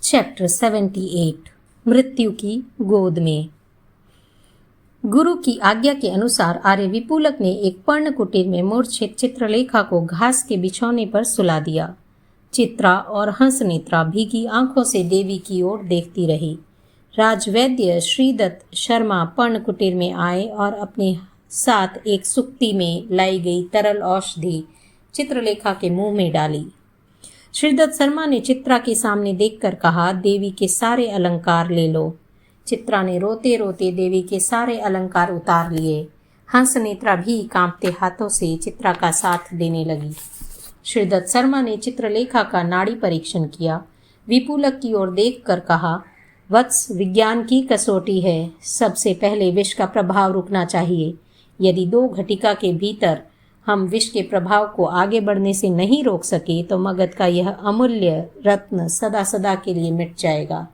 Chapter 78 मृत्यु की गोद में। गुरु की आज्ञा के अनुसार आर्य विपुलक ने एक पर्ण कुटीर में मूर्छित चित्रलेखा को घास के बिछौने पर सुला दिया। चित्रा और हंसनेत्रा भीगी आंखों से देवी की ओर देखती रही। राजवैद्य श्रीदत्त शर्मा पर्ण कुटीर में आए और अपने साथ एक सुक्ति में लाई गई तरल औषधि चित्रलेखा के मुंह में डाली। श्रीदत्त शर्मा ने चित्रा के सामने देखकर कहा, देवी के सारे अलंकार ले लो। चित्रा ने रोते रोते देवी के सारे अलंकार उतार लिए। हंसनेत्रा भी कांपते हाथों से चित्रा का साथ देने लगी। श्रीदत्त शर्मा ने चित्रलेखा का नाड़ी परीक्षण किया। विपुलक की ओर देखकर कहा, वत्स, विज्ञान की कसौटी है। सबसे पहले विष का प्रभाव रुकना चाहिए। यदि 2 घटिका के भीतर हम विष के प्रभाव को आगे बढ़ने से नहीं रोक सके तो मगध का यह अमूल्य रत्न सदा सदा के लिए मिट जाएगा।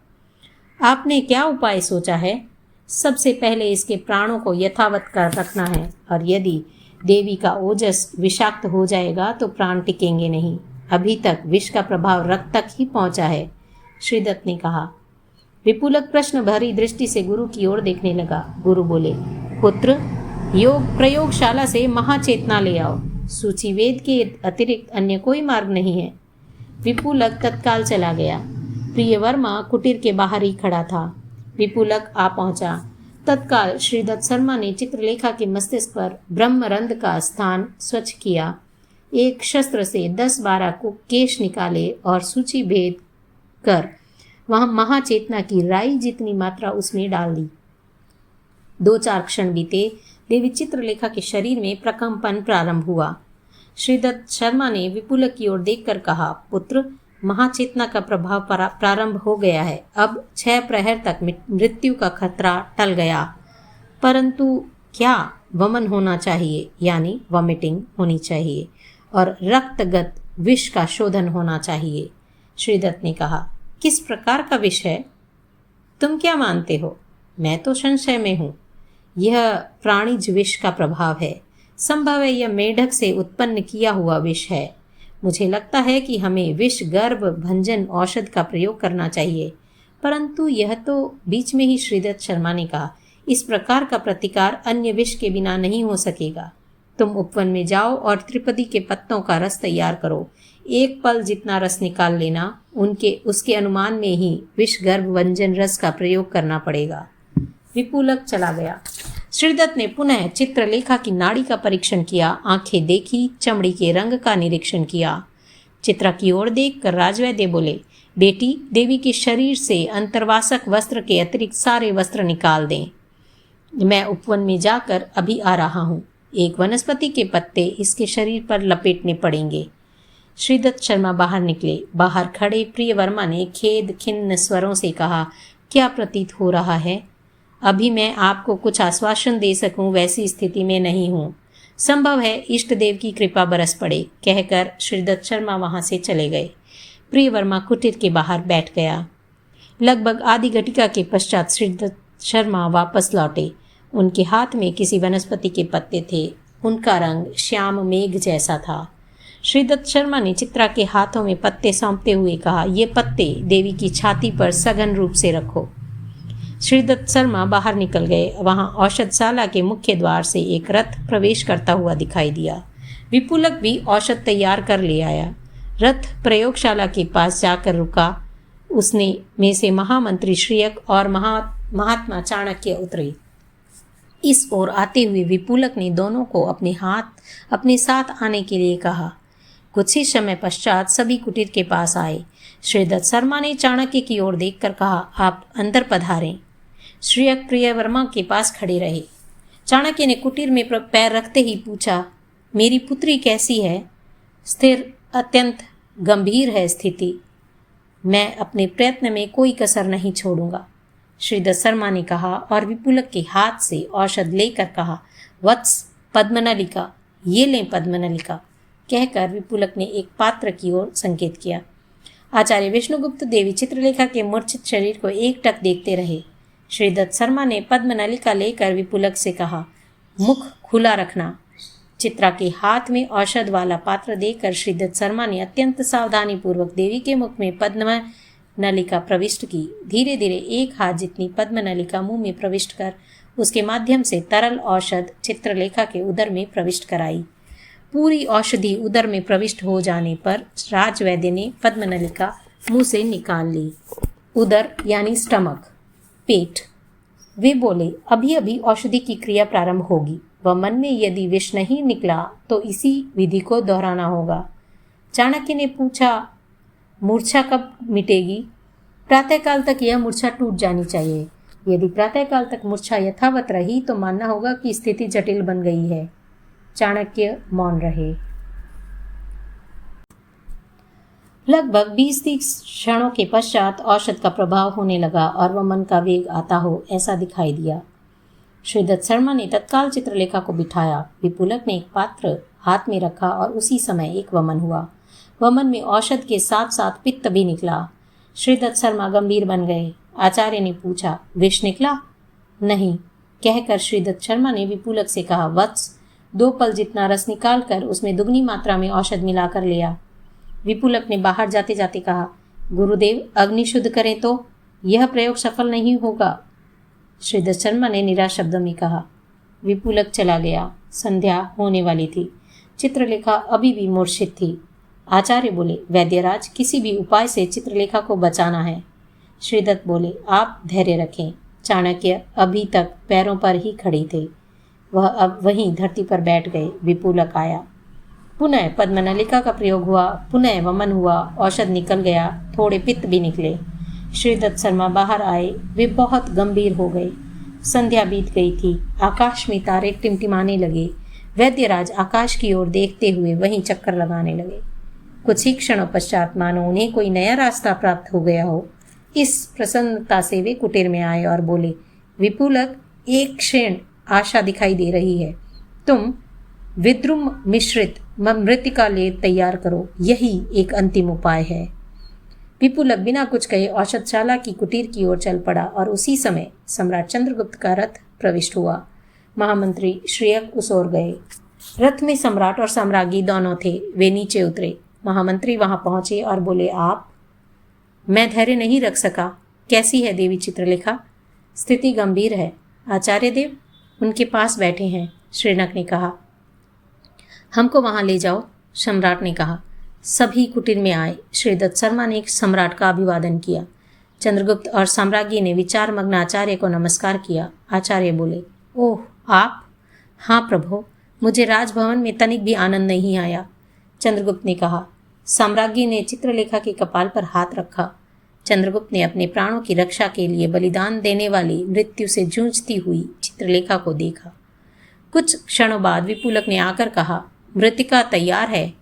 आपने क्या उपाय सोचा है? सबसे पहले इसके प्राणों को यथावत कर रखना है, और यदि देवी का ओजस विषाक्त हो जाएगा तो प्राण टिकेंगे नहीं। अभी तक विष का प्रभाव रक्त तक ही पहुंचा है, श्रीदत्त ने कहा। विपुलक प्रश्न भरी दृष्टि से गुरु की ओर देखने लगा। गुरु बोले, पुत्र, योग प्रयोगशाला से महाचेतना ले आओ। सूचिवेद के अतिरिक्त अन्य कोई मार्ग नहीं है। विपुलक तत्काल चला गया। प्रियवर्मा कुटीर के बाहर ही खड़ा था। विपुलक आ पहुंचा। तत्काल श्रीदत्त शर्मा ने चित्रलेखा के मस्तिष्क पर ब्रह्मरंध्र का स्थान स्वच्छ किया। एक शस्त्र से 10-12 को केश निकाले और सूची भेद कर वहां महाचेतना की राई जितनी मात्रा उसमें डाल दी। 2-4 क्षण बीते। देवी चित्रलेखा के शरीर में प्रकंपन प्रारंभ हुआ। श्रीदत्त शर्मा ने विपुलक की ओर देखकर कहा, पुत्र, महाचेतना का प्रभाव प्रारंभ हो गया है। अब 6 प्रहर तक मृत्यु का खतरा टल गया, परंतु क्या वमन होना चाहिए, यानी वॉमिटिंग होनी चाहिए, और रक्तगत विष का शोधन होना चाहिए। श्रीदत्त ने कहा, किस प्रकार का विष है? तुम क्या मानते हो? मैं तो संशय में हूँ। यह प्राणिज विष का प्रभाव है। संभव है यह मेढक से उत्पन्न किया हुआ विष है। मुझे लगता है कि हमें विष गर्भ भंजन औषध का प्रयोग करना चाहिए। परंतु यह तो बीच में ही श्रीदत्त शर्मा ने कहा, इस प्रकार का प्रतिकार अन्य विष के बिना नहीं हो सकेगा। तुम उपवन में जाओ और त्रिपदी के पत्तों का रस तैयार करो। 1 पल जितना रस निकाल लेना। उसके अनुमान में ही विष गर्भ भंजन रस का प्रयोग करना पड़ेगा। विपुलक चला गया। श्रीदत्त ने पुनः चित्रलेखा की नाड़ी का परीक्षण किया। आंखें देखी, चमड़ी के रंग का निरीक्षण किया। चित्रा की ओर देखकर राजवैद्य बोले, बेटी, देवी के शरीर से अंतर्वासक वस्त्र के अतिरिक्त सारे वस्त्र निकाल दें। मैं उपवन में जाकर अभी आ रहा हूँ। एक वनस्पति के पत्ते इसके शरीर पर लपेटने पड़ेंगे। श्रीदत्त शर्मा बाहर निकले। बाहर खड़े प्रियवर्मा ने खेद खिन्न स्वरों से कहा, क्या प्रतीत हो रहा है? अभी मैं आपको कुछ आश्वासन दे सकूं वैसी स्थिति में नहीं हूं। संभव है इष्ट देव की कृपा बरस पड़े, कहकर श्रीदत्त शर्मा वहां से चले गए। प्रियवर्मा कुटीर के बाहर बैठ गया। लगभग आधी घटिका के पश्चात श्रीदत्त शर्मा वापस लौटे। उनके हाथ में किसी वनस्पति के पत्ते थे। उनका रंग श्याम मेघ जैसा था। श्रीदत्त शर्मा ने चित्रा के हाथों में पत्ते सौंपते हुए कहा, ये पत्ते देवी की छाती पर सघन रूप से रखो। श्रीदत्त शर्मा बाहर निकल गए। वहां औषधशाला के मुख्य द्वार से एक रथ प्रवेश करता हुआ दिखाई दिया। विपुलक भी औषध तैयार कर ले आया। रथ प्रयोगशाला के पास जाकर रुका। उसने में से महामंत्री श्रीयक और महात्मा चाणक्य उतरे। इस ओर आते हुए विपुलक ने दोनों को अपने साथ आने के लिए कहा। कुछ ही समय पश्चात सभी कुटीर के पास आए। श्रीदत्त शर्मा ने चाणक्य की ओर देखकर कहा, आप अंदर पधारें। श्रीयक प्रियवर्मा के पास खड़े रहे। चाणक्य ने कुटीर में पैर रखते ही पूछा, मेरी पुत्री कैसी है? स्थिर, अत्यंत गंभीर है स्थिति। मैं अपने प्रयत्न में कोई कसर नहीं छोड़ूंगा, श्रीदत्त शर्मा ने कहा, और विपुलक के हाथ से औषध लेकर कहा, वत्स, पद्मनलिका, ये लें पद्मनलिका, कहकर विपुलक ने एक पात्र की ओर संकेत किया। आचार्य विष्णुगुप्त देवी चित्रलेखा के मूर्छित शरीर को एकटक देखते रहे। श्रीदत्त शर्मा ने पद्मनलिका लेकर विपुलक से कहा, मुख खुला रखना। चित्रा के हाथ में औषध वाला पात्र देकर श्रीदत्त शर्मा ने अत्यंत सावधानी पूर्वक देवी के मुख में पद्म नलिका प्रविष्ट की। धीरे धीरे एक हाथ जितनी पद्म नलिका मुंह में प्रविष्ट कर उसके माध्यम से तरल औषध चित्रलेखा के उदर में प्रविष्ट कराई। पूरी औषधि उदर में प्रविष्ट हो जाने पर राजवैद्य ने पद्म नलिका मुंह से निकाल ली। उदर यानी स्टमक, पेट। वे बोले, अभी अभी औषधि की क्रिया प्रारंभ होगी। वह मन में यदि विष नहीं निकला तो इसी विधि को दोहराना होगा। चाणक्य ने पूछा, मूर्छा कब मिटेगी? प्रातःकाल तक यह मूर्छा टूट जानी चाहिए। यदि प्रातःकाल तक मूर्छा यथावत रही तो मानना होगा कि स्थिति जटिल बन गई है। चाणक्य मौन रहे। लगभग 20-30 क्षणों के पश्चात औषध का प्रभाव होने लगा और वह मन का वेग आता हो ऐसा दिखाई दिया। श्रीदत्त शर्मा ने तत्काल चित्रलेखा को बिठाया। विपुलक ने एक पात्र हाथ में रखा और उसी समय एक वमन हुआ। वमन में औषध के साथ साथ पित्त भी निकला। श्रीदत्त शर्मा गंभीर बन गए। आचार्य ने पूछा, विष निकला? नहीं, कहकर श्रीदत्त शर्मा ने विपुलक से कहा, वत्स, 2 पल जितना रस निकाल कर उसमें दुगनी मात्रा में औषध मिलाकर ले आ। विपुलक ने बाहर जाते जाते कहा, गुरुदेव, अग्नि शुद्ध करें तो यह प्रयोग सफल नहीं होगा। श्रीदत्त शर्मा ने निराश शब्दों में कहा। विपुलक चला गया। संध्या होने वाली थी। चित्रलेखा अभी भी मूर्छित थी। आचार्य बोले, वैद्यराज, किसी भी उपाय से चित्रलेखा को बचाना है। श्रीदत्त बोले, आप धैर्य रखें। चाणक्य अभी तक पैरों पर ही खड़ी थे। वह अब वहीं धरती पर बैठ गए। विपुलक आया। पुनः पद्मनलिका का प्रयोग हुआ। पुनः वमन हुआ। औषध निकल गया। थोड़े पित्त भी निकले। श्रीदत्त शर्मा बाहर आए। वे बहुत गंभीर हो गए। संध्या बीत गई थी। आकाश में तारे टिमटिमाने लगे। वैद्यराज आकाश की ओर देखते हुए वहीं चक्कर लगाने लगे। कुछ ही क्षणों पश्चात मानो उन्हें कोई नया रास्ता प्राप्त हो गया हो। इस प्रसन्नता से वे कुटीर में आए और बोले, विपुलक, एक क्षण आशा दिखाई दे रही है। तुम विद्रुम मिश्रित मृतिका लेप तैयार करो। यही एक अंतिम उपाय है। विपुलक बिना कुछ कहे औषधशाला की कुटीर की ओर चल पड़ा और उसी समय सम्राट चंद्रगुप्त का रथ प्रविष्ट हुआ। महामंत्री श्रेयक उस ओर गए। रथ में सम्राट और सम्राज्ञी दोनों थे। वे नीचे उतरे। महामंत्री वहां पहुंचे और बोले, आप? मैं धैर्य नहीं रख सका। कैसी है देवी चित्रलेखा? स्थिति गंभीर है। आचार्य देव उनके पास बैठे हैं, श्रेनक ने कहा। हमको वहां ले जाओ, सम्राट ने कहा। सभी कुटीर में आए। श्रीदत्त शर्मा ने सम्राट का अभिवादन किया। चंद्रगुप्त और सम्राज्ञी ने विचारमग्न आचार्य को नमस्कार किया। आचार्य बोले, ओह, आप? हाँ प्रभो, मुझे राजभवन में तनिक भी आनंद नहीं आया। चंद्रगुप्त ने कहा। सम्राज्ञी ने चित्रलेखा के कपाल पर हाथ रखा। चंद्रगुप्त ने अपने प्राणों की रक्षा के लिए बलिदान देने वाली मृत्यु से जूझती हुई चित्रलेखा को देखा। कुछ क्षणों बाद विपुलक ने आकर कहा, मृतिका तैयार है।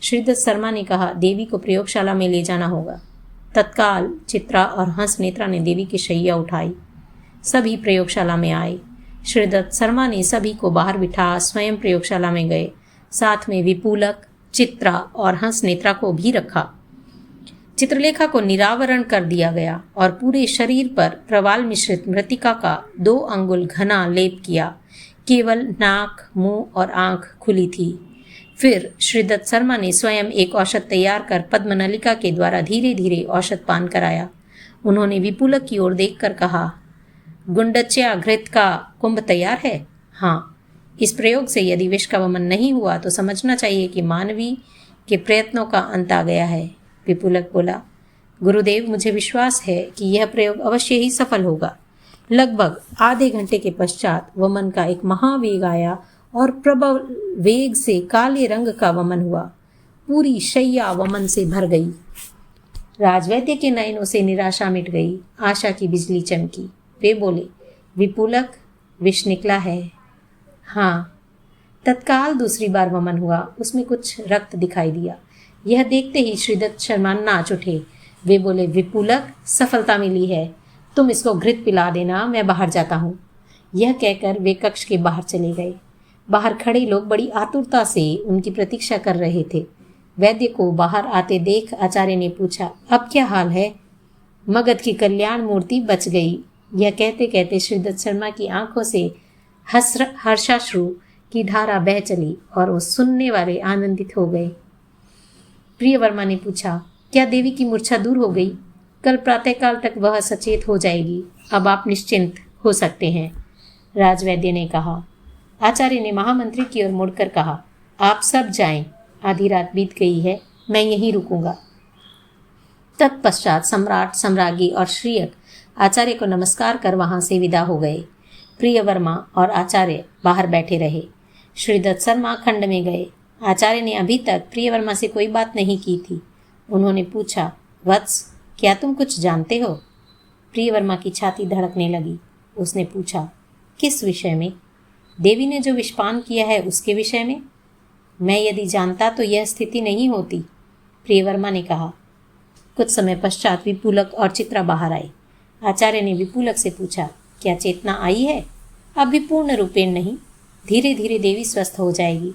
श्रीदत्त शर्मा ने कहा, देवी को प्रयोगशाला में ले जाना होगा। तत्काल चित्रा और हंस नेत्रा ने देवी की शैया उठाई। सभी प्रयोगशाला में आए। श्रीदत्त शर्मा ने सभी को बाहर बिठा स्वयं प्रयोगशाला में गए। साथ में विपुलक, चित्रा और हंस नेत्रा को भी रखा। चित्रलेखा को निरावरण कर दिया गया और पूरे शरीर पर प्रवाल मिश्रित मृतिका का 2 अंगुल घना लेप किया। केवल नाक, मुंह और आंख खुली थी। फिर श्रीदत्त शर्मा ने स्वयं एक औषध तैयार कर पद्मनलिका के द्वारा धीरे धीरे औषध पान कराया। उन्होंने विपुलक की ओर देखकर कहा, गुंडच्या घृत का कुंभ तैयार है? हाँ। इस प्रयोग से यदि विष का वमन नहीं हुआ तो समझना चाहिए कि मानवी के प्रयत्नों का अंत आ गया है। विपुलक बोला, गुरुदेव, मुझे विश्वास है कि यह प्रयोग अवश्य ही सफल होगा। लगभग आधे घंटे के पश्चात वमन का एक महावेग आया और प्रबल वेग से काले रंग का वमन हुआ। पूरी शैया वमन से भर गई। राजवैद्य के नयनों से निराशा मिट गई। आशा की बिजली चमकी। वे बोले, विपुलक, विष निकला है। हाँ। तत्काल दूसरी बार वमन हुआ। उसमें कुछ रक्त दिखाई दिया। यह देखते ही श्रीदत्त शर्मा नाच उठे। वे बोले, विपुलक, सफलता मिली है। तुम इसको घृत पिला देना, मैं बाहर जाता हूँ। यह कहकर वे कक्ष के बाहर चले गए। बाहर खड़े लोग बड़ी आतुरता से उनकी प्रतीक्षा कर रहे थे। वैद्य को बाहर आते देख आचार्य ने पूछा, अब क्या हाल है? मगध की कल्याण मूर्ति बच गई। यह कहते कहते श्रीदत्त शर्मा की आंखों से हर्षाश्रु की धारा बह चली और वो सुनने वाले आनंदित हो गए। प्रियवर्मा ने पूछा, क्या देवी की मूर्छा दूर हो गई? कल प्रातःकाल तक वह सचेत हो जाएगी। अब आप निश्चिंत हो सकते हैं, राजवैद्य ने कहा। आचार्य ने महामंत्री की ओर मुड़कर कहा, आप सब जाएं, आधी रात बीत गई है, मैं यहीं रुकूंगा। तत्पश्चात सम्राट, सम्राज्ञी और श्रीयक आचार्य को नमस्कार कर वहां से विदा हो गए। प्रियवर्मा और आचार्य बाहर बैठे रहे। श्रीदत्त शर्मा खंड में गए। आचार्य ने अभी तक प्रियवर्मा से कोई बात नहीं की थी। उन्होंने पूछा, वत्स, क्या तुम कुछ जानते हो? प्रियवर्मा की छाती धड़कने लगी। उसने पूछा, किस विषय में? देवी ने जो विषपान किया है उसके विषय में। मैं यदि जानता तो यह स्थिति नहीं होती, प्रियवर्मा ने कहा। कुछ समय पश्चात विपुलक और चित्रा बाहर आई। आचार्य ने विपुलक से पूछा, क्या चेतना आई है? अभी पूर्ण रूपेण नहीं, धीरे धीरे देवी स्वस्थ हो जाएगी।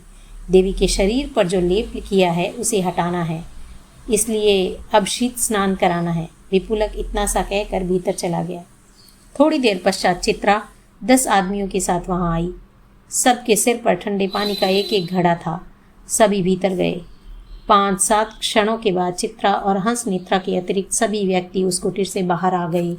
देवी के शरीर पर जो लेप किया है उसे हटाना है, इसलिए अब शीत स्नान कराना है। विपुलक इतना सा कहकर भीतर चला गया। थोड़ी देर पश्चात चित्रा 10 आदमियों के साथ वहां आई। सबके सिर पर ठंडे पानी का एक एक घड़ा था। सभी भीतर गए। 5-7 क्षणों के बाद चित्रा और हंस नेत्रा के अतिरिक्त सभी व्यक्ति उस कुटीर से बाहर आ गए।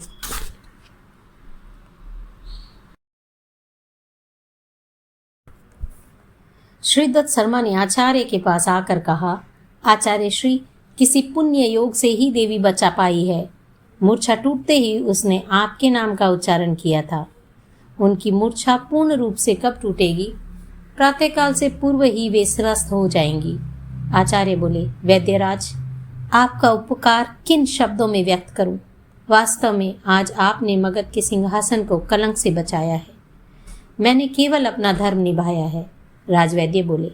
श्रीदत्त शर्मा ने आचार्य के पास आकर कहा, आचार्य श्री, किसी पुण्य योग से ही देवी बचा पाई है। मूर्छा टूटते ही उसने आपके नाम का उच्चारण किया था। उनकी मूर्छा पूर्ण रूप से कब टूटेगी? प्रातःकाल से पूर्व ही वे स्वस्थ हो जाएंगी। आचार्य बोले, वैद्यराज, आपका उपकार किन शब्दों में व्यक्त करूं? वास्तव में आज आपने मगध के सिंहासन को कलंक से बचाया है। मैंने केवल अपना धर्म निभाया है, राजवैद्य बोले।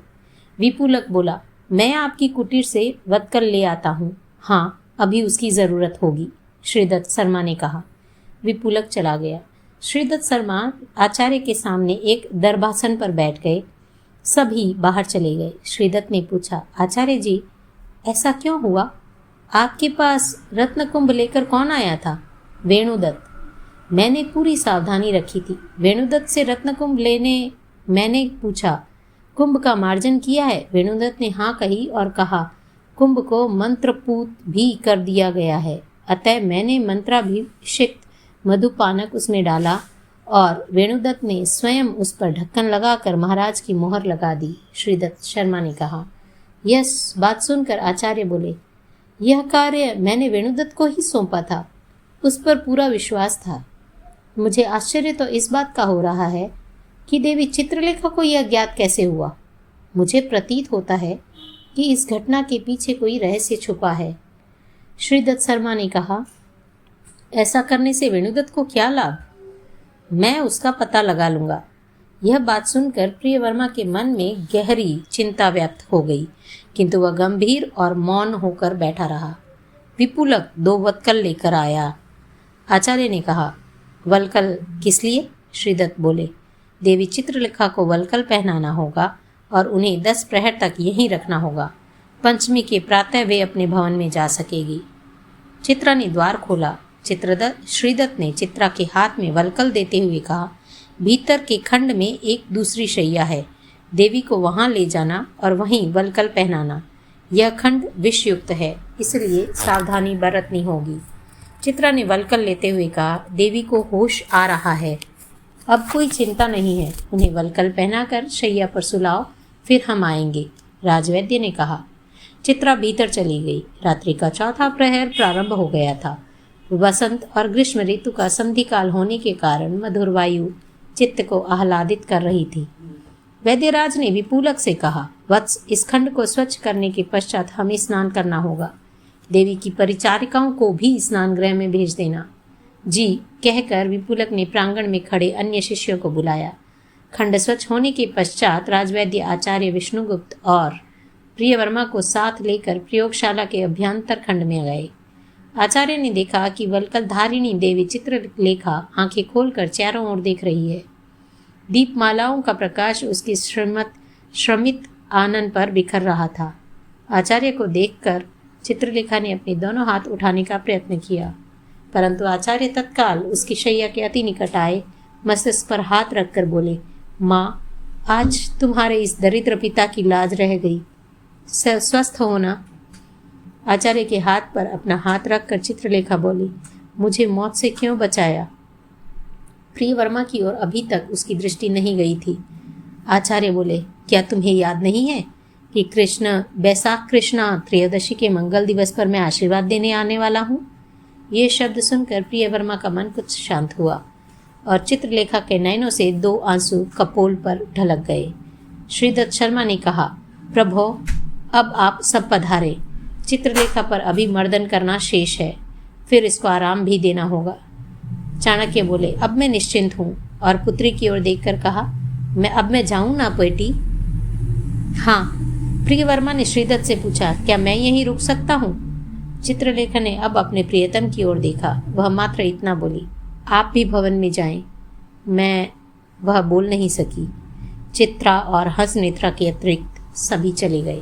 विपुलक बोला, मैं आपकी कुटीर से वत्कल ले आता हूँ। हाँ, अभी उसकी ज़रूरत होगी, श्रीदत्त शर्मा ने कहा। विपुलक चला गया। श्रीदत्त शर्मा आचार्य के सामने एक दरबासन पर बैठ गए। सभी बाहर चले गए। श्रीदत्त ने पूछा, आचार्य जी, ऐसा क्यों हुआ? आपके पास रत्नकुंभ लेकर कौन आया था? वेणुदत्त। मैंने पूरी सावधानी रखी थी। वेणुदत्त से रत्नकुंभ लेने मैंने पूछा, कुंभ का मार्जन किया है? वेणुदत्त ने हाँ कही और कहा, कुंभ को मंत्रपूत भी कर दिया गया है, अतः मैंने मंत्राभिषिक्त मधुपानक उसमें डाला और वेणुदत्त ने स्वयं उस पर ढक्कन लगाकर महाराज की मोहर लगा दी, श्रीदत्त शर्मा ने कहा। यह बात सुनकर आचार्य बोले, यह कार्य मैंने वेणुदत्त को ही सौंपा था, उस पर पूरा विश्वास था। मुझे आश्चर्य तो इस बात का हो रहा है कि देवी चित्रलेखा को यह ज्ञात कैसे हुआ। मुझे प्रतीत होता है कि इस घटना के पीछे कोई रहस्य छुपा है। श्रीदत्त शर्मा ने कहा, ऐसा करने से वेणुदत्त को क्या लाभ? मैं उसका पता लगा लूंगा। यह बात सुनकर प्रियवर्मा के मन में गहरी चिंता व्यक्त हो गई, किंतु वह गंभीर और मौन होकर बैठा रहा। विपुलक 2 वत्कल लेकर आया। आचार्य ने कहा, वल्कल किस लिए? श्रीदत्त बोले, देवी चित्रलेखा को वल्कल पहनाना होगा और उन्हें 10 प्रहर तक यहीं रखना होगा। पंचमी के प्रातः वे अपने भवन में जा सकेगी। चित्रा ने द्वार खोला। श्रीदत्त ने चित्रा के हाथ में वल्कल देते हुए कहा, भीतर के खंड में एक दूसरी शैया है, देवी को वहां ले जाना और वहीं वल्कल पहनाना। यह खंड विषयुक्त है, इसलिए सावधानी बरतनी होगी। चित्रा ने वल्कल लेते हुए कहा, देवी को होश आ रहा है, अब कोई चिंता नहीं है, उन्हें वल्कल पहनाकर शैया पर सुलाओ, फिर हम आएंगे, राजवैद्य ने कहा। चित्रा भीतर चली गई। रात्रि का 4था प्रहर प्रारंभ हो गया था। वसंत और ग्रीष्म ऋतु का संधिकाल होने के कारण मधुर वायु चित्त को आह्लादित कर रही थी। वैद्यराज ने विपुलक से कहा, वत्स, इस खंड को स्वच्छ करने के पश्चात हमें स्नान करना होगा। देवी की परिचारिकाओं को भी स्नान गृह में भेज देना। जी कहकर विपुलक ने प्रांगण में खड़े अन्य शिष्यों को बुलाया। खंड स्वच्छ होने के पश्चात राजवैद्य आचार्य विष्णुगुप्त और प्रियवर्मा को साथ लेकर प्रयोगशाला के अभ्यंतर खंड में गए। आचार्य ने देखा कि वल्कल धारिणी देवी चित्रलेखा आंखें खोलकर चारों ओर देख रही है। दीपमालाओं का प्रकाश उसकी श्रमित आनन पर बिखर रहा था। आचार्य को देखकर चित्रलेखा ने अपने दोनों हाथ उठाने का प्रयत्न किया, परंतु आचार्य तत्काल उसकी शैया के अति निकट आए, मस्तिष्क पर हाथ रखकर बोले, माँ, आज तुम्हारे इस दरिद्र पिता की लाज रह गई, स्वस्थ होना। आचार्य के हाथ पर अपना हाथ रखकर चित्रलेखा बोली, मुझे मौत से क्यों बचाया? प्रियवर्मा की ओर अभी तक उसकी दृष्टि नहीं गई थी। आचार्य बोले, क्या तुम्हें याद नहीं है कि बैसाख कृष्णा त्रयोदशी के मंगल दिवस पर मैं आशीर्वाद देने आने वाला हूँ? ये शब्द सुनकर प्रियवर्मा का मन कुछ शांत हुआ और चित्रलेखा के नयनों से 2 आंसू कपोल पर ढलक गए। श्रीदत्त शर्मा ने कहा, प्रभो, अब आप सब पधारे। चित्रलेखा पर अभी मर्दन करना शेष है, फिर इसको आराम भी देना होगा। चाणक्य बोले, अब मैं निश्चिंत हूँ, और पुत्री की ओर देखकर कहा, मैं जाऊँ ना बेटी? हाँ। प्रियवर्मा ने श्रीदत्त से पूछा, क्या मैं यहीं रुक सकता हूँ? चित्रलेखा ने अब अपने प्रियतम की ओर देखा। वह मात्र इतना बोली, आप भी भवन में जाएं। वह बोल नहीं सकी। चित्रा और हंसनेत्रा के अतिरिक्त सभी चले गए।